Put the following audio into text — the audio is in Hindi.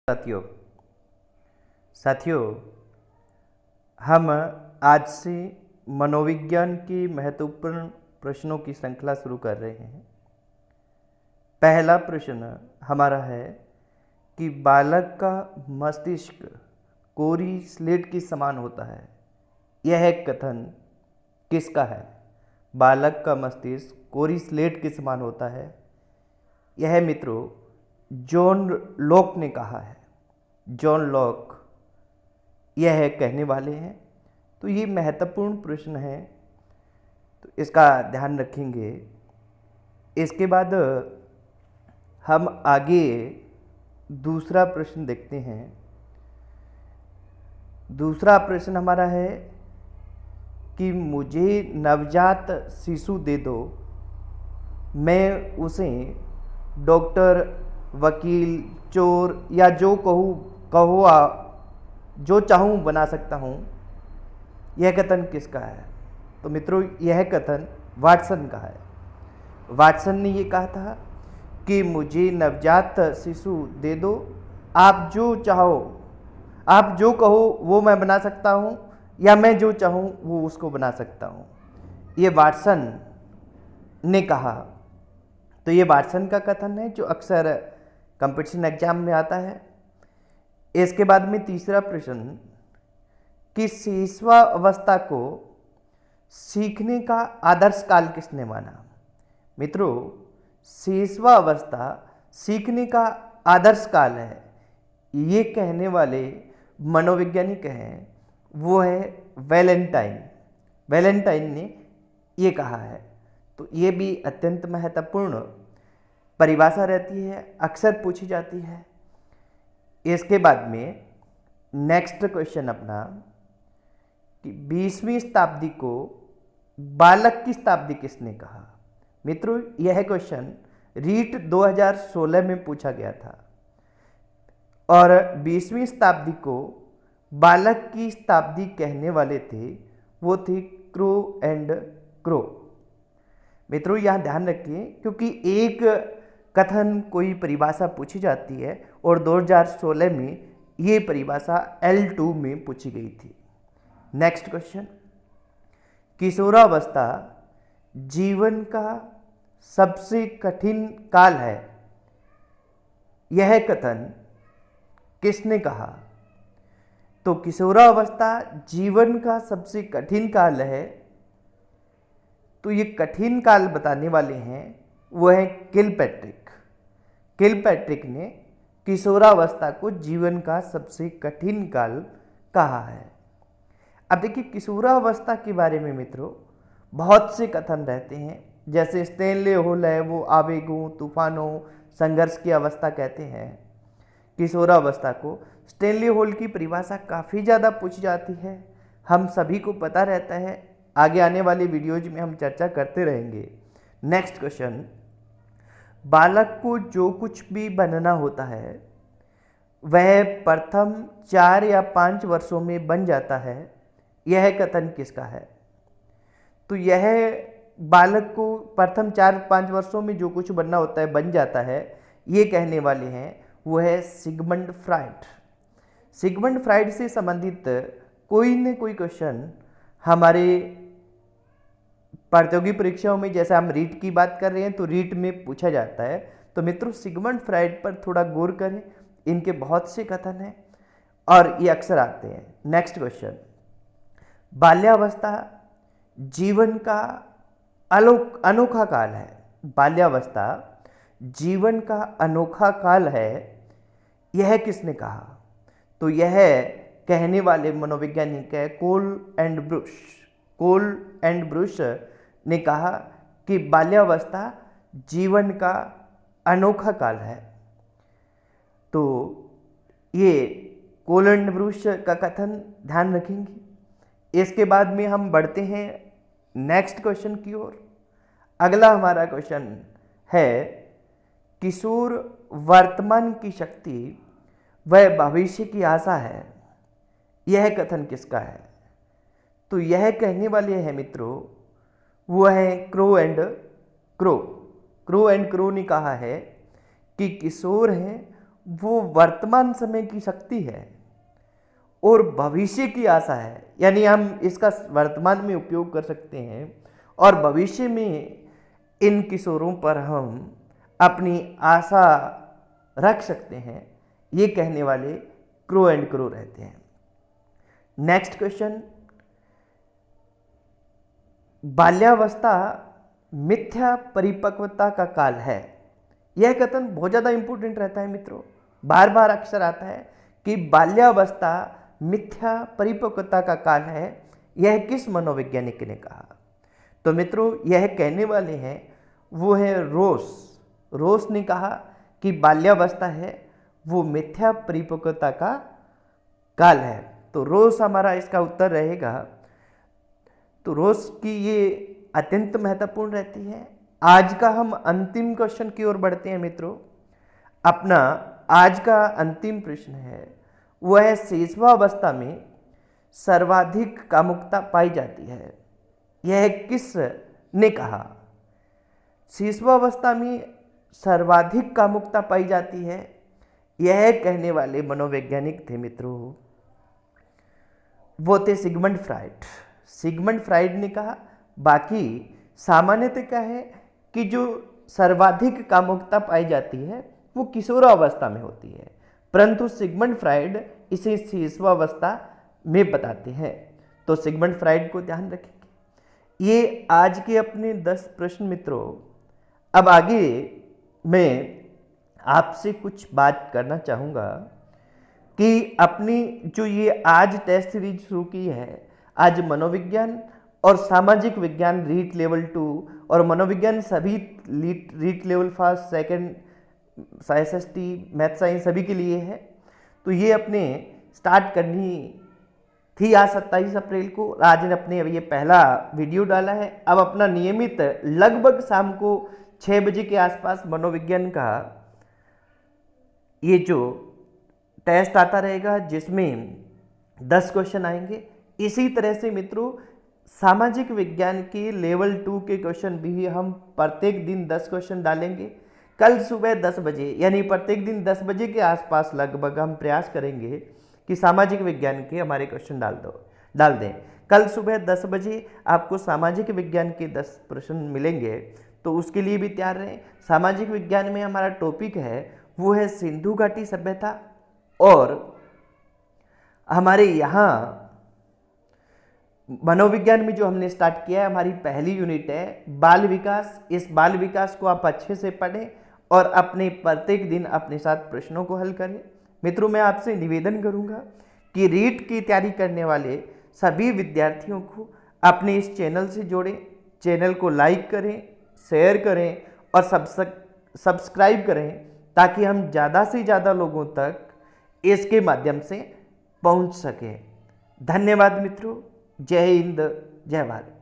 साथियों साथियों हम आज से मनोविज्ञान की महत्वपूर्ण प्रश्नों की श्रृंखला शुरू कर रहे हैं। पहला प्रश्न हमारा है कि बालक का मस्तिष्क कोरी स्लेट के समान होता है। यह कथन किसका है? बालक का मस्तिष्क कोरी स्लेट के समान होता है। यह मित्रों जॉन लॉक ने कहा है। जॉन लॉक यह कहने वाले हैं। तो ये महत्वपूर्ण प्रश्न है, तो इसका ध्यान रखेंगे। इसके बाद हम आगे दूसरा प्रश्न देखते हैं। दूसरा प्रश्न हमारा है कि मुझे नवजात शिशु दे दो, मैं उसे डॉक्टर, वकील, चोर या जो जो चाहूँ बना सकता हूँ। यह कथन किसका है? तो मित्रों यह कथन वाटसन का है। वाटसन ने ये कहा था कि मुझे नवजात शिशु दे दो, आप जो चाहो, आप जो कहो वो मैं बना सकता हूँ, या मैं जो चाहूँ वो उसको बना सकता हूँ। ये वाटसन ने कहा। तो ये वाटसन का कथन है जो अक्सर कंपटीशन एग्जाम में आता है। इसके बाद में तीसरा प्रश्न कि शिशुवा अवस्था को सीखने का आदर्श काल किसने माना? मित्रों शिशुवा अवस्था सीखने का आदर्श काल है, ये कहने वाले मनोवैज्ञानिक हैं, वो है वैलेंटाइन। वैलेंटाइन ने ये कहा है। तो ये भी अत्यंत महत्वपूर्ण परिभाषा रहती है, अक्सर पूछी जाती है। इसके बाद में नेक्स्ट क्वेश्चन अपना कि 20वीं शताब्दी को बालक की शताब्दी किसने कहा? मित्रों यह क्वेश्चन रीट 2016 में पूछा गया था और 20वीं शताब्दी को बालक की शताब्दी कहने वाले थे, वो थे क्रो एंड क्रो। मित्रों यहाँ ध्यान रखिए, क्योंकि एक कथन कोई परिभाषा पूछी जाती है और 2016 में ये परिभाषा L2 में पूछी गई थी। नेक्स्ट क्वेश्चन, किशोरावस्था जीवन का सबसे कठिन काल है, यह कथन किसने कहा? तो किशोरावस्था जीवन का सबसे कठिन काल है, तो ये कठिन काल बताने वाले हैं वो है किलपैट्रिक। किलपैट्रिक ने किशोरावस्था को जीवन का सबसे कठिन काल कहा है। अब देखिए किशोरावस्था के बारे में मित्रों बहुत से कथन रहते हैं, जैसे स्टेनले होल है, वो आवेगों, तूफानों, संघर्ष की अवस्था कहते हैं किशोरावस्था को। स्टेनले होल की परिभाषा काफ़ी ज़्यादा पूछी जाती है, हम सभी को पता रहता है। आगे आने वाली वीडियोज में हम चर्चा करते रहेंगे। नेक्स्ट क्वेश्चन, बालक को जो कुछ भी बनना होता है वह प्रथम 4 या 5 वर्षों में बन जाता है, यह कथन किसका है? तो यह बालक को प्रथम 4-5 वर्षों में जो कुछ बनना होता है बन जाता है, ये कहने वाले हैं वो है सिगमंड फ्राइड। सिगमंड फ्राइड से संबंधित कोई न कोई क्वेश्चन हमारे प्रतियोगी परीक्षाओं में, जैसे हम रीट की बात कर रहे हैं तो रीट में पूछा जाता है। तो मित्रों सिगमंड फ्राइड पर थोड़ा गौर करें, इनके बहुत से कथन हैं और ये अक्सर आते हैं। नेक्स्ट क्वेश्चन, बाल्यावस्था जीवन का अनोखा काल है। बाल्यावस्था जीवन का अनोखा काल है, यह किसने कहा? तो यह कहने वाले मनोवैज्ञानिक है Cole and Brush. Cole and Brush ने कहा कि बाल्यावस्था जीवन का अनोखा काल है। तो ये कोल एंड ब्रुश का कथन ध्यान रखेंगे। इसके बाद में हम बढ़ते हैं नेक्स्ट क्वेश्चन की ओर। अगला हमारा क्वेश्चन है किशोर वर्तमान की शक्ति वह भविष्य की आशा है, यह कथन किसका है? तो यह कहने वाले हैं मित्रों वो है crow and crow. Crow and crow ने कहा है कि किशोर हैं वो वर्तमान समय की शक्ति है और भविष्य की आशा है। यानी हम इसका वर्तमान में उपयोग कर सकते हैं और भविष्य में इन किशोरों पर हम अपनी आशा रख सकते हैं, ये कहने वाले क्रो एंड क्रो रहते हैं। नेक्स्ट क्वेश्चन, बाल्यावस्था मिथ्या परिपक्वता का काल है। यह कथन बहुत ज़्यादा इंपॉर्टेंट रहता है मित्रों, बार बार अक्सर आता है कि बाल्यावस्था मिथ्या परिपक्वता का काल है। यह किस मनोवैज्ञानिक ने कहा? तो मित्रों यह कहने वाले हैं वो है रोस ने कहा कि बाल्यावस्था है वो मिथ्या परिपक्वता का काल है। तो रोस हमारा इसका उत्तर रहेगा। तो रोस की ये अत्यंत महत्वपूर्ण रहती है। आज का हम अंतिम क्वेश्चन की ओर बढ़ते हैं मित्रों। अपना आज का अंतिम प्रश्न है वह है शिशुवावस्था में सर्वाधिक कामुकता पाई जाती है। यह किस ने कहा? शिशुवावस्था में सर्वाधिक कामुकता पाई जाती है, यह कहने वाले मनोवैज्ञानिक थे मित्रों, वो थे सिगमंड फ्राइड ने कहा। बाकी सामान्यतः क्या है कि जो सर्वाधिक कामुकता पाई जाती है वो किशोरावस्था में होती है, परंतु सिगमंड फ्राइड इसे शिशुवावस्था में बताते हैं। तो सिगमंड फ्राइड को ध्यान रखेंगे। ये आज के अपने 10 प्रश्न मित्रों। अब आगे मैं आपसे कुछ बात करना चाहूँगा कि अपनी जो ये आज टेस्ट सीरीज शुरू की है, आज मनोविज्ञान और सामाजिक विज्ञान रीट लेवल 2 और मनोविज्ञान सभी REET level first second SST math science सभी के लिए है। तो ये अपने स्टार्ट करनी थी आज 27 अप्रैल को। आज ने अपने ये पहला वीडियो डाला है। अब अपना नियमित लगभग शाम को 6 बजे के आसपास मनोविज्ञान का ये जो टेस्ट आता रहेगा जिसमें 10 क्वेश्चन आएंगे। इसी तरह से मित्रों सामाजिक विज्ञान के लेवल 2 के क्वेश्चन भी हम प्रत्येक दिन 10 क्वेश्चन डालेंगे। कल सुबह 10 बजे यानी प्रत्येक दिन 10 बजे के आसपास लगभग हम प्रयास करेंगे कि सामाजिक विज्ञान के हमारे क्वेश्चन डाल दें। कल सुबह 10 बजे आपको सामाजिक विज्ञान के 10 प्रश्न मिलेंगे, तो उसके लिए भी तैयार रहें। सामाजिक विज्ञान में हमारा टॉपिक है वो है सिंधु घाटी सभ्यता और हमारे यहाँ मनोविज्ञान में जो हमने स्टार्ट किया है हमारी पहली यूनिट है बाल विकास। इस बाल विकास को आप अच्छे से पढ़ें और अपने प्रत्येक दिन अपने साथ प्रश्नों को हल करें। मित्रों मैं आपसे निवेदन करूंगा कि रीट की तैयारी करने वाले सभी विद्यार्थियों को अपने इस चैनल से जोड़ें, चैनल को लाइक करें, शेयर करें और सब्सक्राइब करें ताकि हम ज़्यादा से ज़्यादा लोगों तक इसके माध्यम से पहुंच सकें। धन्यवाद मित्रों। जय हिंद, जय भारत।